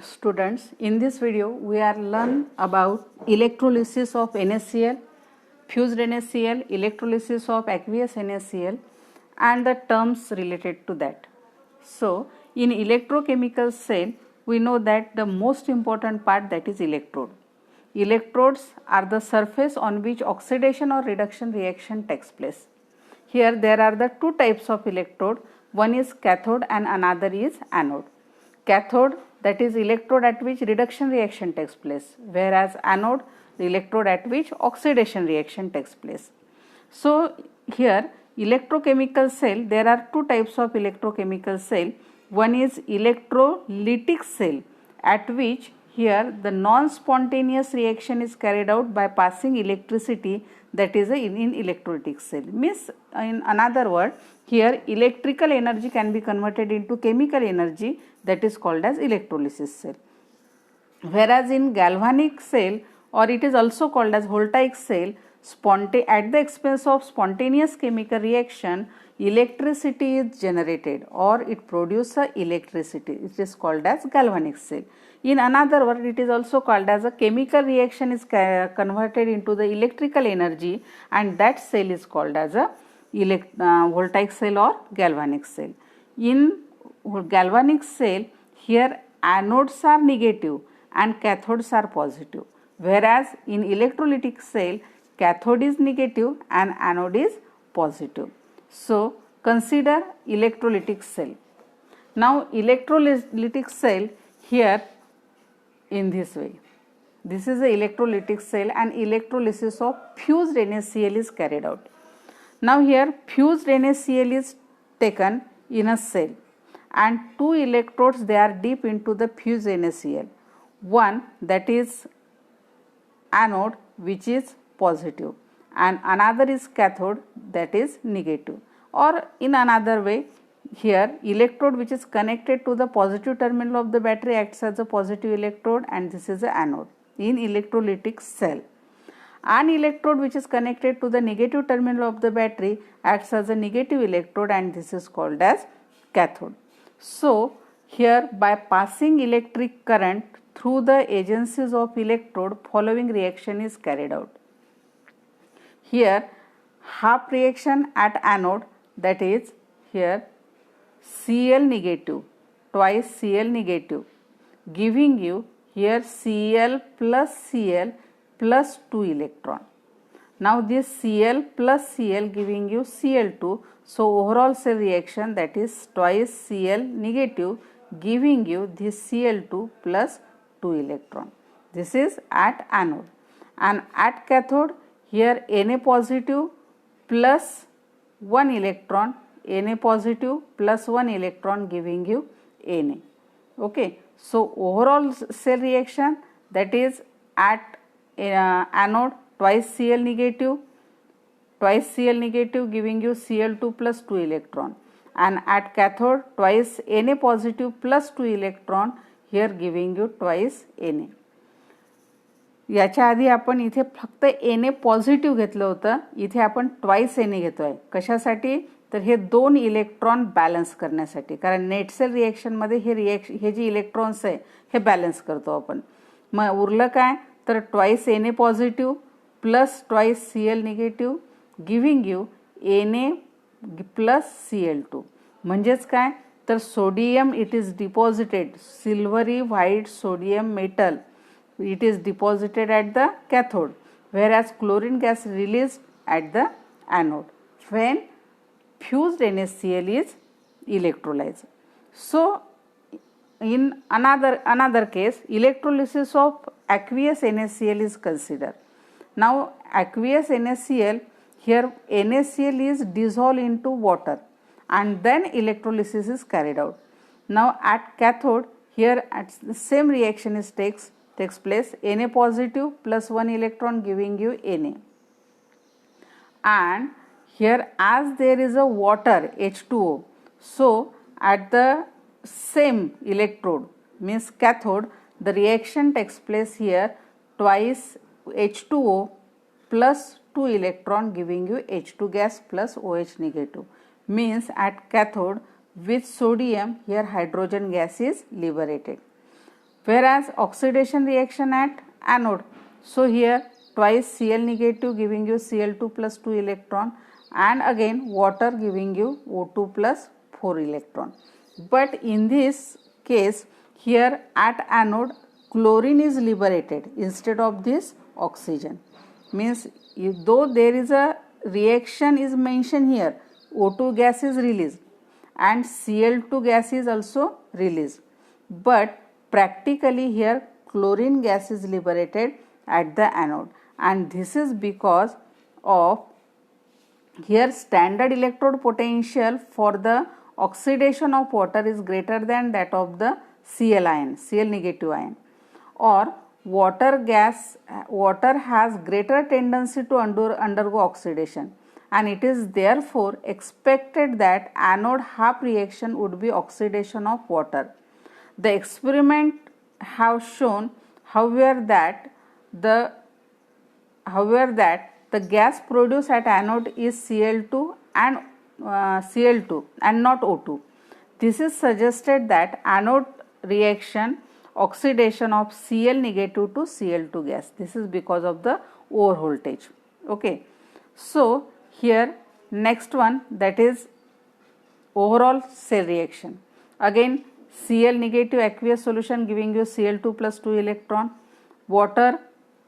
Students, in this video we are learn about electrolysis of NaCl, fused NaCl, electrolysis of aqueous NaCl and the terms related to that. So, in electrochemical cell we know that the most important part, that is electrode. Electrodes are the surface on which oxidation or reduction reaction takes place. Here there are the two types of electrode, one is cathode and another is anode. Cathode, that is electrode at which reduction reaction takes place, whereas anode, the electrode at which oxidation reaction takes place. So here electrochemical cell, there are two types of electrochemical cell. One is electrolytic cell, at which here the non-spontaneous reaction is carried out by passing electricity, that is in electrolytic cell. Means in another word, here electrical energy can be converted into chemical energy, that is called as electrolysis cell. Whereas in galvanic cell, or it is also called as voltaic cell, at the expense of spontaneous chemical reaction, electricity is generated or it produces electricity. It is called as galvanic cell. In another word, it is also called as a chemical reaction is converted into the electrical energy, and that cell is called as a voltaic cell or galvanic cell. In galvanic cell, here anodes are negative and cathodes are positive, whereas in electrolytic cell, cathode is negative and anode is positive. So consider electrolytic cell. Now electrolytic cell, here in this way, this is the electrolytic cell and electrolysis of fused NaCl is carried out. Now here fused NaCl is taken in a cell and two electrodes, they are deep into the fused NaCl. One, that is anode, which is positive, and another is cathode, that is negative. Or in another way, here electrode which is connected to the positive terminal of the battery acts as a positive electrode, and this is the anode in electrolytic cell. An electrode which is connected to the negative terminal of the battery acts as a negative electrode, and this is called as cathode. So here by passing electric current through the agencies of electrode, following reaction is carried out. Here half reaction at anode, that is here Cl negative twice Cl negative, giving you here Cl plus 2 electron. Now this Cl plus Cl giving you Cl2, so overall cell reaction, that is twice Cl negative, giving you this Cl2 plus 2 electron. This is at anode. And at cathode, here Na positive plus 1 electron, Na positive plus 1 electron giving you Na. Okay, so overall cell reaction, that is at anode twice Cl negative giving you Cl2 plus 2 electron, and at cathode twice Na positive plus 2 electron, here giving you twice Na. याच्या आधी आपण इथे फक्त Na positive घेतलं होतं, इथे आपण twice Na घेतोय. कशासाठी? तर हे दोन इलेक्ट्रॉन बॅलन्स करण्यासाठी, कारण नेट सेल रिएक्शनमध्ये हे जे इलेक्ट्रॉन्स आहे हे बॅलन्स करतो आपण. मग उरलं काय? तर twice Na positive plus twice Cl negative giving you Na plus Cl2. म्हणजेच काय? तर sodium it is deposited, silvery white sodium metal, it is deposited at the cathode, whereas chlorine gas released at the anode when fused NaCl is electrolyzed. So in another case, electrolysis of aqueous NaCl is considered. Now aqueous NaCl, here NaCl is dissolved into water and then electrolysis is carried out. Now at cathode, here at the same reaction takes place, Na positive plus 1 electron giving you Na, and here as there is a water H2O, so at the same electrode, means cathode, the reaction takes place here twice H2O plus 2 electron giving you H2 gas plus OH negative, means at cathode with sodium, here hydrogen gas is liberated. Whereas oxidation reaction at anode, so here twice Cl negative giving you Cl2 plus 2 electron, and again water giving you O2 plus 4 electron. But in this case, here at anode chlorine is liberated instead of this oxygen. Means though there is a reaction is mentioned here, O2 gas is released and Cl2 gas is also released, but practically here chlorine gas is liberated at the anode, and this is because of here standard electrode potential for the oxidation of water is greater than that of the Cl ion, Cl negative ion, or water has greater tendency to undergo oxidation, and it is therefore expected that anode half reaction would be oxidation of water. The experiment have shown, however, that the gas produced at anode is Cl2 and not O2. This is suggested that anode reaction oxidation of Cl negative to Cl2 gas. This is because of the over voltage. Okay. So here next one, that is overall cell reaction. Again Cl negative aqueous solution giving you Cl2 plus 2 electron, water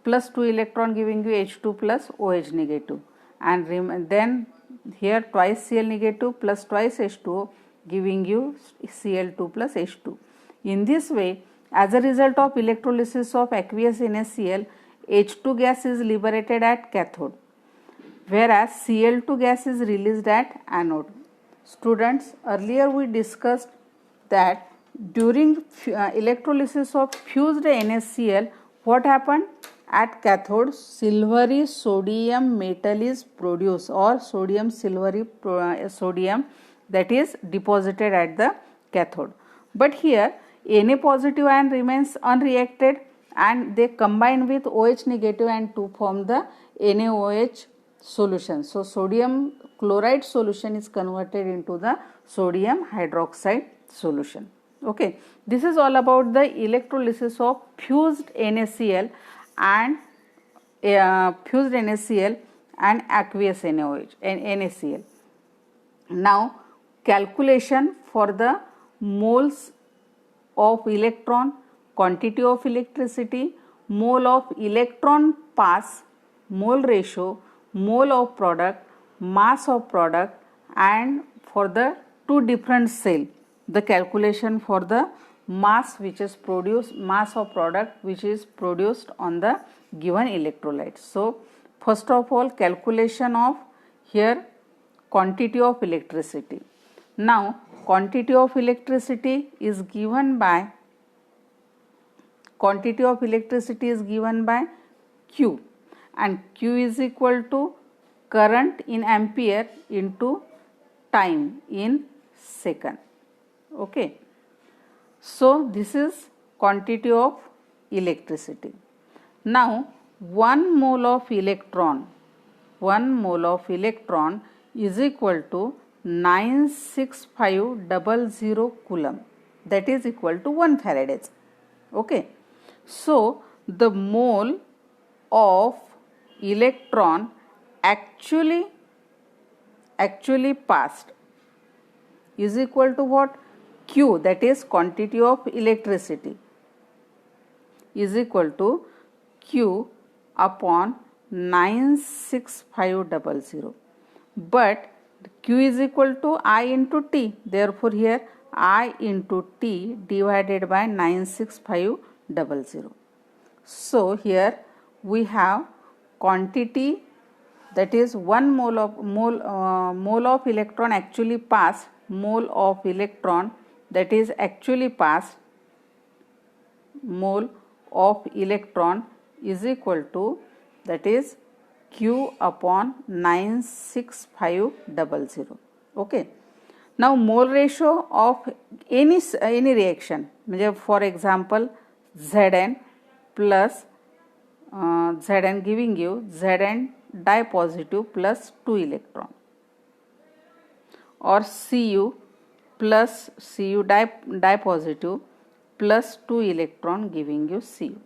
plus 2 electron giving you H2 plus OH negative, and then here twice Cl negative plus twice H2O giving you Cl2 plus H2. In this way, as a result of electrolysis of aqueous NaCl, H2 gas is liberated at cathode, whereas Cl2 gas is released at anode. Students, earlier we discussed that during electrolysis of fused NaCl, what happened? At cathode, silvery sodium metal is produced, or sodium that is deposited at the cathode. But here Na positive ion remains unreacted and they combine with OH negative and to form the NaOH solution. So sodium chloride solution is converted into the sodium hydroxide solution. Okay, this is all about the electrolysis of fused NaCl and aqueous NaCl. Now calculation for the moles of electron, quantity of electricity, mole of electron pass, mole ratio, mole of product, mass of product, and for the two different cell, the calculation for the mass which is produced, mass of product which is produced on the given electrolyte. So first of all, calculation of here quantity of electricity. Now quantity of electricity is given by Q, and Q is equal to current in ampere into time in second. Okay. So this is quantity of electricity. Now 1 mole of electron is equal to 96500 coulomb, that is equal to 1 Faradays. Okay. So the mole of electron actually passed is equal to what? Q, that is quantity of electricity, is equal to Q upon 96500. But Q is equal to I into T. Therefore here I into T divided by 96500. So here we have quantity, that is 1 mole of electron actually passed, mole of electron that is actually passed, mole of electron is equal to, that is Q upon 96500. Okay. Now mole ratio of any reaction, for example Zn plus Zn giving you Zn di positive plus 2 electron, or Cu plus Cu di positive plus 2 electron giving you Cu.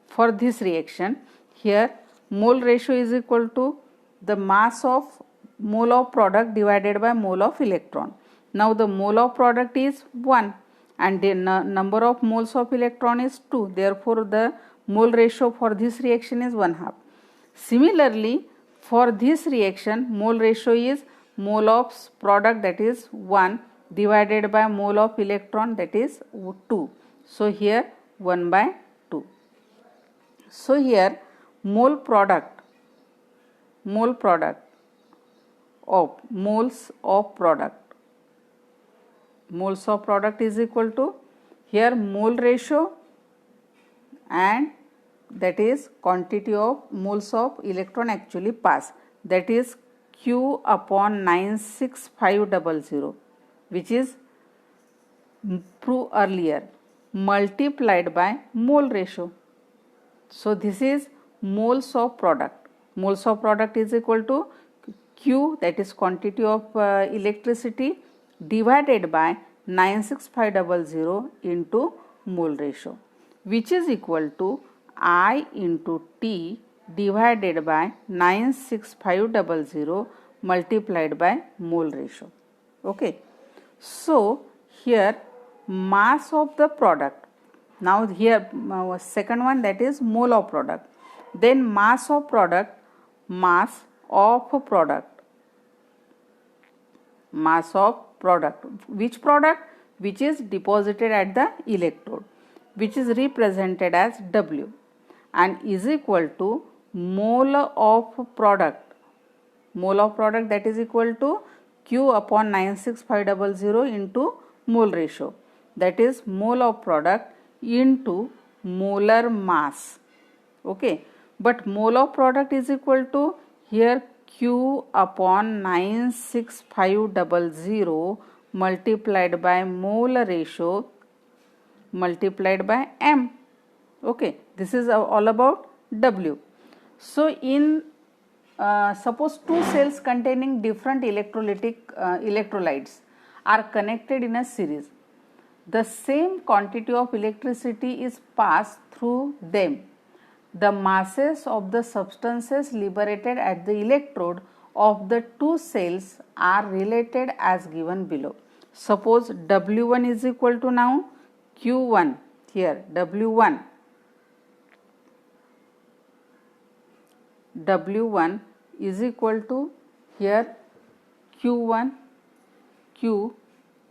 For this reaction, here mole ratio is equal to the mass of mole of product divided by mole of electron. Now the mole of product is 1 and the number of moles of electron is 2. Therefore, the mole ratio for this reaction is 1/2. Similarly, for this reaction, mole ratio is mole of product, that is 1, divided by mole of electron, that is 2. So here 1/2. So here mole product of moles of product is equal to here mole ratio and that is quantity of moles of electron actually pass, that is Q upon 96500, which is proved earlier, multiplied by mole ratio. So this is moles of product. Moles of product is equal to Q, that is quantity of electricity, divided by 96500 into mole ratio, which is equal to I into T divided by 96500 multiplied by mole ratio. Okay. So here mass of the product. Now here second one, that is mole of product. Then mass of product. Mass of product. Which product? Which is deposited at the electrode, which is represented as W, and is equal to mole of product. Mole of product, that is equal to Q upon 96500 into mole ratio, that is mole of product into molar mass. Okay. But mole of product is equal to here Q upon 96500 multiplied by mole ratio multiplied by M. Okay, this is all about W. So in suppose two cells containing different electrolytes are connected in a series, the same quantity of electricity is passed through them. The masses of the substances liberated at the electrode of the two cells are related as given below. Suppose W1 is equal to now Q1, here W1 is equal to here Q1 Q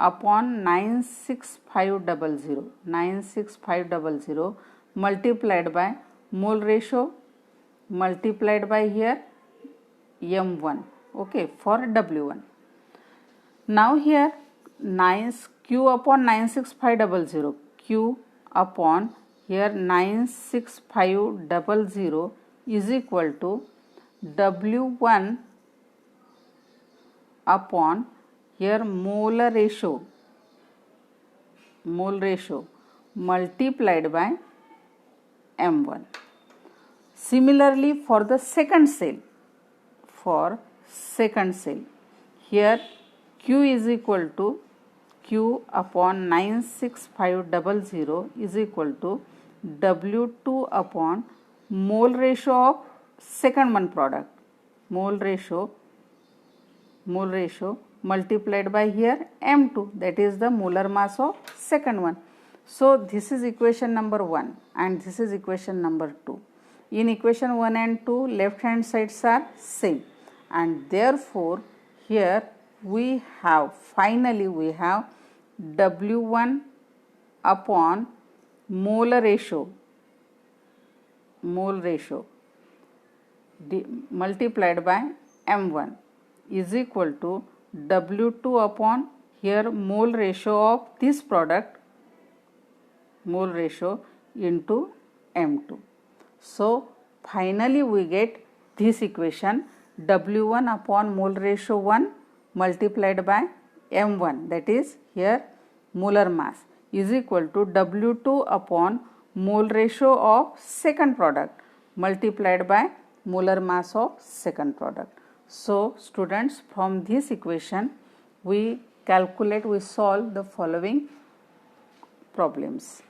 upon 96500 multiplied by mole ratio multiplied by here M1, okay, for W1. Now here Q upon 96500, Q upon here 96500 is equal to W1 upon here mole ratio multiplied by M1. Similarly, for the second cell, here Q is equal to Q upon 96500 is equal to W2 upon mole ratio of second one product, mole ratio multiplied by here M2, that is the molar mass of second one. So this is equation number 1 and this is equation number 2. In equation 1 and 2, left hand sides are same, and therefore here we have W1 upon mole ratio multiplied by M1 is equal to W2 upon here mole ratio of this product, mole ratio into M2. So finally we get this equation, W1 upon mole ratio 1 multiplied by M1, that is here molar mass, is equal to W2 upon mole ratio of second product multiplied by molar mass of second product. So students, from this equation we solve the following problems.